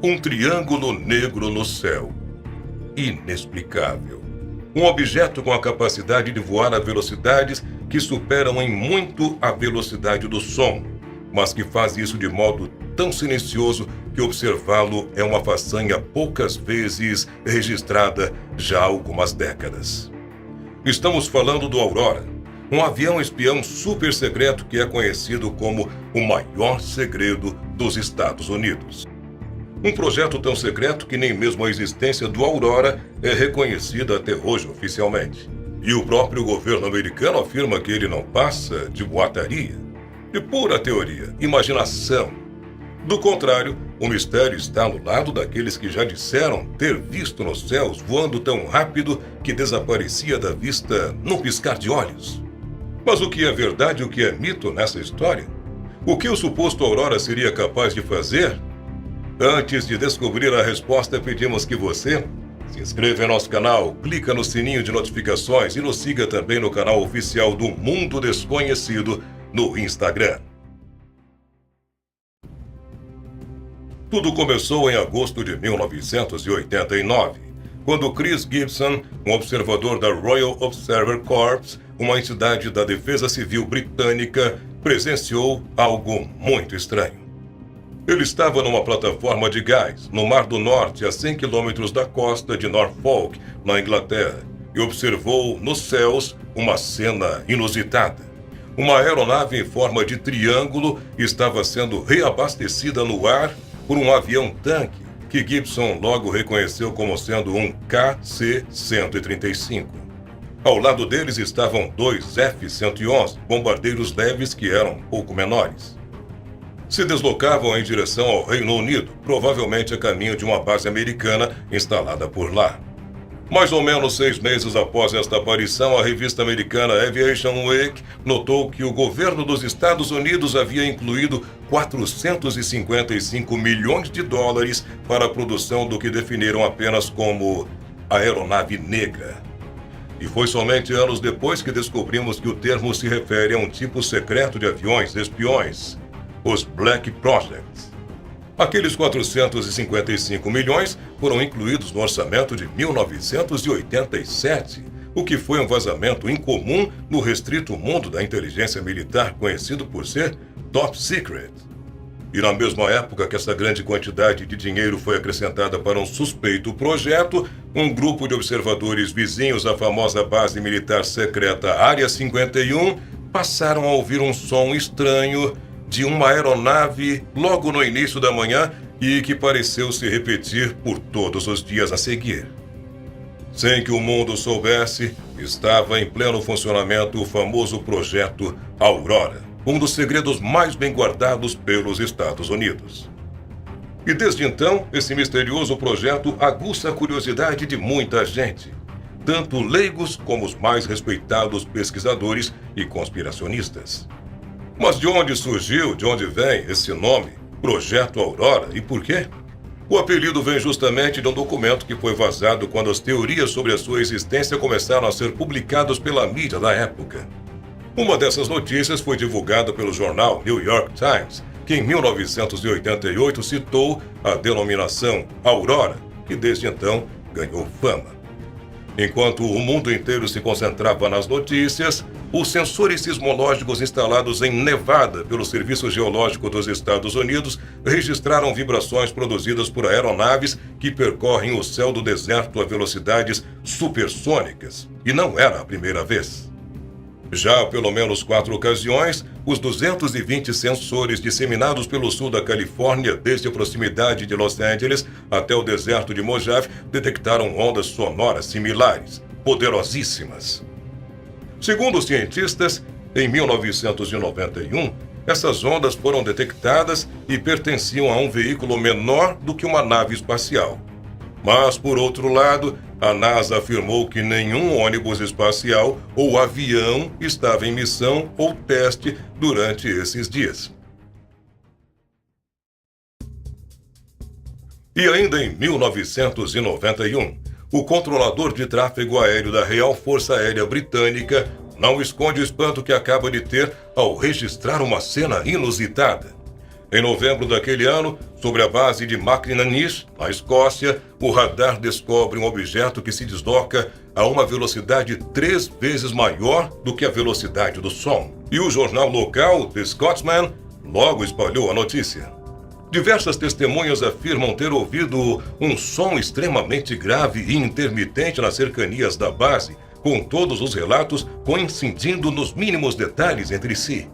Um triângulo negro no céu. Inexplicável. Um objeto com a capacidade de voar a velocidades que superam em muito a velocidade do som, mas que faz isso de modo tão silencioso que observá-lo é uma façanha poucas vezes registrada já há algumas décadas. Estamos falando do Aurora, um avião espião super secreto que é conhecido como o maior segredo dos Estados Unidos. Um projeto tão secreto que nem mesmo a existência do Aurora é reconhecida até hoje oficialmente. E o próprio governo americano afirma que ele não passa de boataria, de pura teoria, imaginação. Do contrário, o mistério está no lado daqueles que já disseram ter visto nos céus voando tão rápido que desaparecia da vista num piscar de olhos. Mas o que é verdade e o que é mito nessa história? O que o suposto Aurora seria capaz de fazer? Antes de descobrir a resposta, pedimos que você se inscreva em nosso canal, clica no sininho de notificações e nos siga também no canal oficial do Mundo Desconhecido no Instagram. Tudo começou em agosto de 1989, quando Chris Gibson, um observador da Royal Observer Corps, uma entidade da Defesa Civil Britânica, presenciou algo muito estranho. Ele estava numa plataforma de gás, no Mar do Norte, a 100 quilômetros da costa de Norfolk, na Inglaterra, e observou nos céus uma cena inusitada. Uma aeronave em forma de triângulo estava sendo reabastecida no ar por um avião-tanque, que Gibson logo reconheceu como sendo um KC-135. Ao lado deles estavam dois F-111, bombardeiros leves que eram pouco menores. Se deslocavam em direção ao Reino Unido, provavelmente a caminho de uma base americana instalada por lá. Mais ou menos 6 meses após esta aparição, a revista americana Aviation Week notou que o governo dos Estados Unidos havia incluído 455 milhões de dólares para a produção do que definiram apenas como a aeronave negra. E foi somente anos depois que descobrimos que o termo se refere a um tipo secreto de aviões espiões, os Black Projects. Aqueles 455 milhões foram incluídos no orçamento de 1987, o que foi um vazamento incomum no restrito mundo da inteligência militar conhecido por ser Top Secret. E na mesma época que essa grande quantidade de dinheiro foi acrescentada para um suspeito projeto, um grupo de observadores vizinhos à famosa base militar secreta Área 51 passaram a ouvir um som estranho de uma aeronave logo no início da manhã e que pareceu se repetir por todos os dias a seguir. Sem que o mundo soubesse, estava em pleno funcionamento o famoso projeto Aurora, um dos segredos mais bem guardados pelos Estados Unidos. E desde então, esse misterioso projeto aguça a curiosidade de muita gente, tanto leigos como os mais respeitados pesquisadores e conspiracionistas. Mas de onde surgiu, de onde vem esse nome, Projeto Aurora, e por quê? O apelido vem justamente de um documento que foi vazado quando as teorias sobre a sua existência começaram a ser publicadas pela mídia da época. Uma dessas notícias foi divulgada pelo jornal New York Times, que em 1988 citou a denominação Aurora, que desde então ganhou fama. Enquanto o mundo inteiro se concentrava nas notícias, os sensores sismológicos instalados em Nevada pelo Serviço Geológico dos Estados Unidos registraram vibrações produzidas por aeronaves que percorrem o céu do deserto a velocidades supersônicas, e não era a primeira vez. Já há pelo menos 4 ocasiões, os 220 sensores disseminados pelo sul da Califórnia, desde a proximidade de Los Angeles até o deserto de Mojave, detectaram ondas sonoras similares, poderosíssimas. Segundo os cientistas, em 1991, essas ondas foram detectadas e pertenciam a um veículo menor do que uma nave espacial. Mas, por outro lado, a NASA afirmou que nenhum ônibus espacial ou avião estava em missão ou teste durante esses dias. E ainda em 1991, o controlador de tráfego aéreo da Real Força Aérea Britânica não esconde o espanto que acaba de ter ao registrar uma cena inusitada. Em novembro daquele ano, sobre a base de Macnaghnish, na Escócia, o radar descobre um objeto que se desloca a uma velocidade 3 vezes maior do que a velocidade do som. E o jornal local, The Scotsman, logo espalhou a notícia. Diversas testemunhas afirmam ter ouvido um som extremamente grave e intermitente nas cercanias da base, com todos os relatos coincidindo nos mínimos detalhes entre si.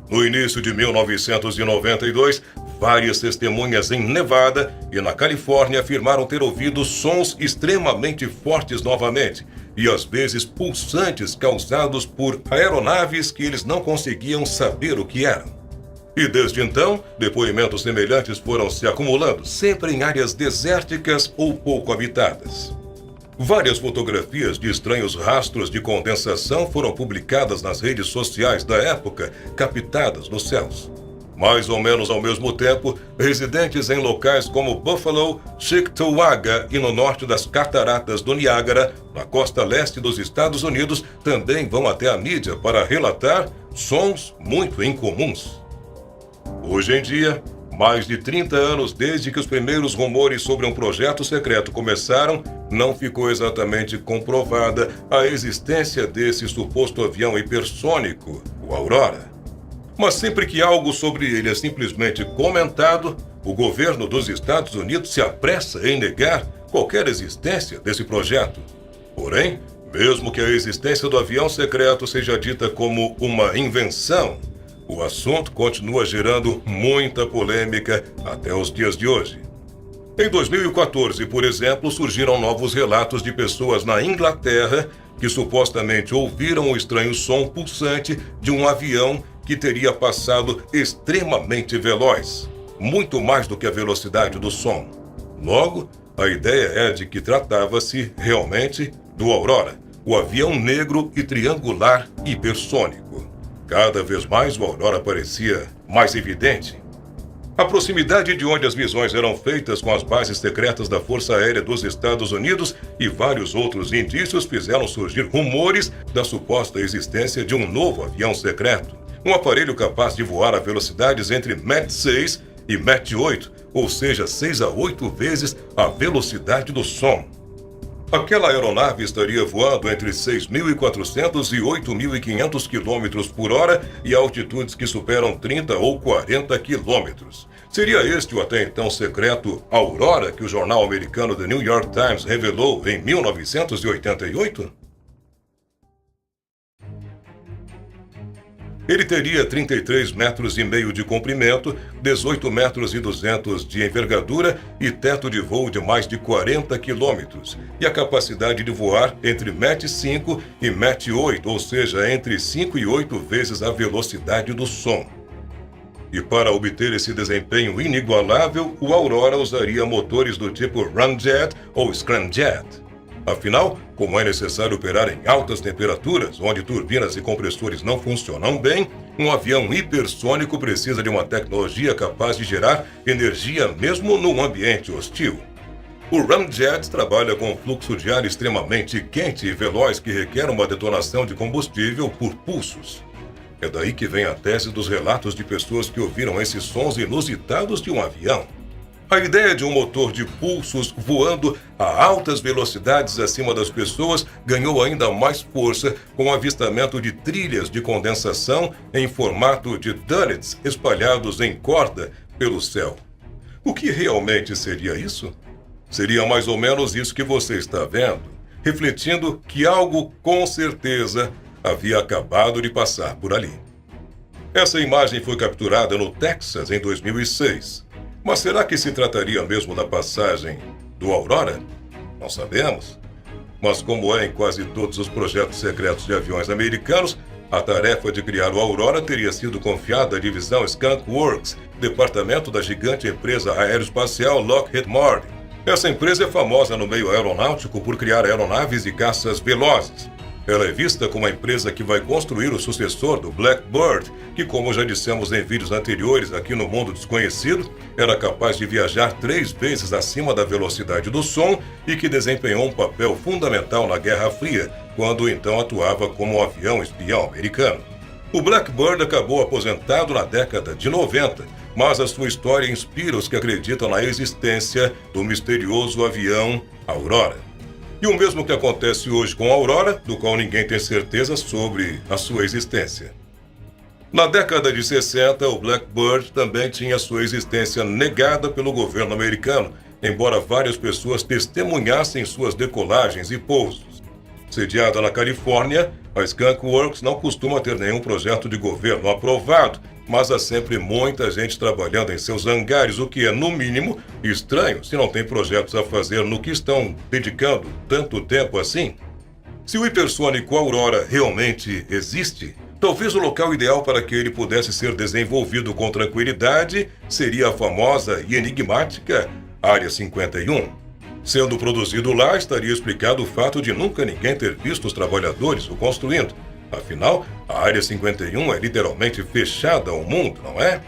No início de 1992, várias testemunhas em Nevada e na Califórnia afirmaram ter ouvido sons extremamente fortes novamente, e às vezes pulsantes causados por aeronaves que eles não conseguiam saber o que eram. E desde então, depoimentos semelhantes foram se acumulando, sempre em áreas desérticas ou pouco habitadas. Várias fotografias de estranhos rastros de condensação foram publicadas nas redes sociais da época, captadas nos céus. Mais ou menos ao mesmo tempo, residentes em locais como Buffalo, Cheektowaga e no norte das Cataratas do Niágara, na costa leste dos Estados Unidos, também vão até a mídia para relatar sons muito incomuns. Hoje em dia, mais de 30 anos desde que os primeiros rumores sobre um projeto secreto começaram, não ficou exatamente comprovada a existência desse suposto avião hipersônico, o Aurora. Mas sempre que algo sobre ele é simplesmente comentado, o governo dos Estados Unidos se apressa em negar qualquer existência desse projeto. Porém, mesmo que a existência do avião secreto seja dita como uma invenção, o assunto continua gerando muita polêmica até os dias de hoje. Em 2014, por exemplo, surgiram novos relatos de pessoas na Inglaterra que supostamente ouviram o estranho som pulsante de um avião que teria passado extremamente veloz, muito mais do que a velocidade do som. Logo, a ideia é de que tratava-se realmente do Aurora, o avião negro e triangular hipersônico. Cada vez mais o Aurora parecia mais evidente. A proximidade de onde as visões eram feitas com as bases secretas da Força Aérea dos Estados Unidos e vários outros indícios fizeram surgir rumores da suposta existência de um novo avião secreto. Um aparelho capaz de voar a velocidades entre Mach 6 e Mach 8, ou seja, 6 a 8 vezes a velocidade do som. Aquela aeronave estaria voando entre 6.400 e 8.500 km por hora e altitudes que superam 30 ou 40 quilômetros. Seria este o até então secreto Aurora que o jornal americano The New York Times revelou em 1988? Ele teria 33,5 metros de comprimento, 18,2 metros de envergadura e teto de voo de mais de 40 quilômetros, e a capacidade de voar entre Mach 5 e Mach 8, ou seja, entre 5 e 8 vezes a velocidade do som. E para obter esse desempenho inigualável, o Aurora usaria motores do tipo Ramjet ou Scramjet. Afinal, como é necessário operar em altas temperaturas, onde turbinas e compressores não funcionam bem, um avião hipersônico precisa de uma tecnologia capaz de gerar energia mesmo num ambiente hostil. O Ramjet trabalha com um fluxo de ar extremamente quente e veloz que requer uma detonação de combustível por pulsos. É daí que vem a tese dos relatos de pessoas que ouviram esses sons inusitados de um avião. A ideia de um motor de pulsos voando a altas velocidades acima das pessoas ganhou ainda mais força com o avistamento de trilhas de condensação em formato de donuts espalhados em corda pelo céu. O que realmente seria isso? Seria mais ou menos isso que você está vendo, refletindo que algo com certeza havia acabado de passar por ali. Essa imagem foi capturada no Texas em 2006. Mas será que se trataria mesmo da passagem do Aurora? Não sabemos. Mas como é em quase todos os projetos secretos de aviões americanos, a tarefa de criar o Aurora teria sido confiada à divisão Skunk Works, departamento da gigante empresa aeroespacial Lockheed Martin. Essa empresa é famosa no meio aeronáutico por criar aeronaves e caças velozes. Ela é vista como a empresa que vai construir o sucessor do Blackbird, que, como já dissemos em vídeos anteriores aqui no Mundo Desconhecido, era capaz de viajar 3 vezes acima da velocidade do som e que desempenhou um papel fundamental na Guerra Fria, quando então atuava como um avião espião americano. O Blackbird acabou aposentado na década de 90, mas a sua história inspira os que acreditam na existência do misterioso avião Aurora. E o mesmo que acontece hoje com a Aurora, do qual ninguém tem certeza sobre a sua existência. Na década de 60, o Blackbird também tinha sua existência negada pelo governo americano, embora várias pessoas testemunhassem suas decolagens e pousos. Sediada na Califórnia, a Skunk Works não costuma ter nenhum projeto de governo aprovado, mas há sempre muita gente trabalhando em seus hangares, o que é, no mínimo, estranho se não tem projetos a fazer no que estão dedicando tanto tempo assim. Se o hipersônico Aurora realmente existe, talvez o local ideal para que ele pudesse ser desenvolvido com tranquilidade seria a famosa e enigmática Área 51. Sendo produzido lá, estaria explicado o fato de nunca ninguém ter visto os trabalhadores o construindo. Afinal, a Área 51 é literalmente fechada ao mundo, não é?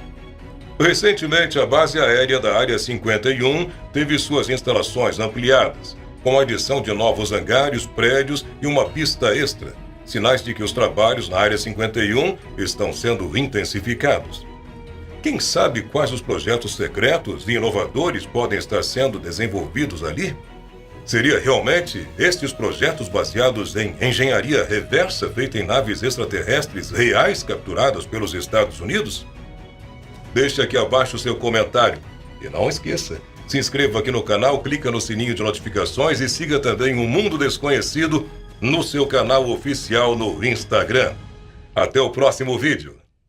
Recentemente, a base aérea da Área 51 teve suas instalações ampliadas, com a adição de novos hangares, prédios e uma pista extra, sinais de que os trabalhos na Área 51 estão sendo intensificados. Quem sabe quais os projetos secretos e inovadores podem estar sendo desenvolvidos ali? Seria realmente estes projetos baseados em engenharia reversa feita em naves extraterrestres reais capturadas pelos Estados Unidos? Deixe aqui abaixo o seu comentário. E não esqueça, se inscreva aqui no canal, clica no sininho de notificações e siga também o Mundo Desconhecido no seu canal oficial no Instagram. Até o próximo vídeo.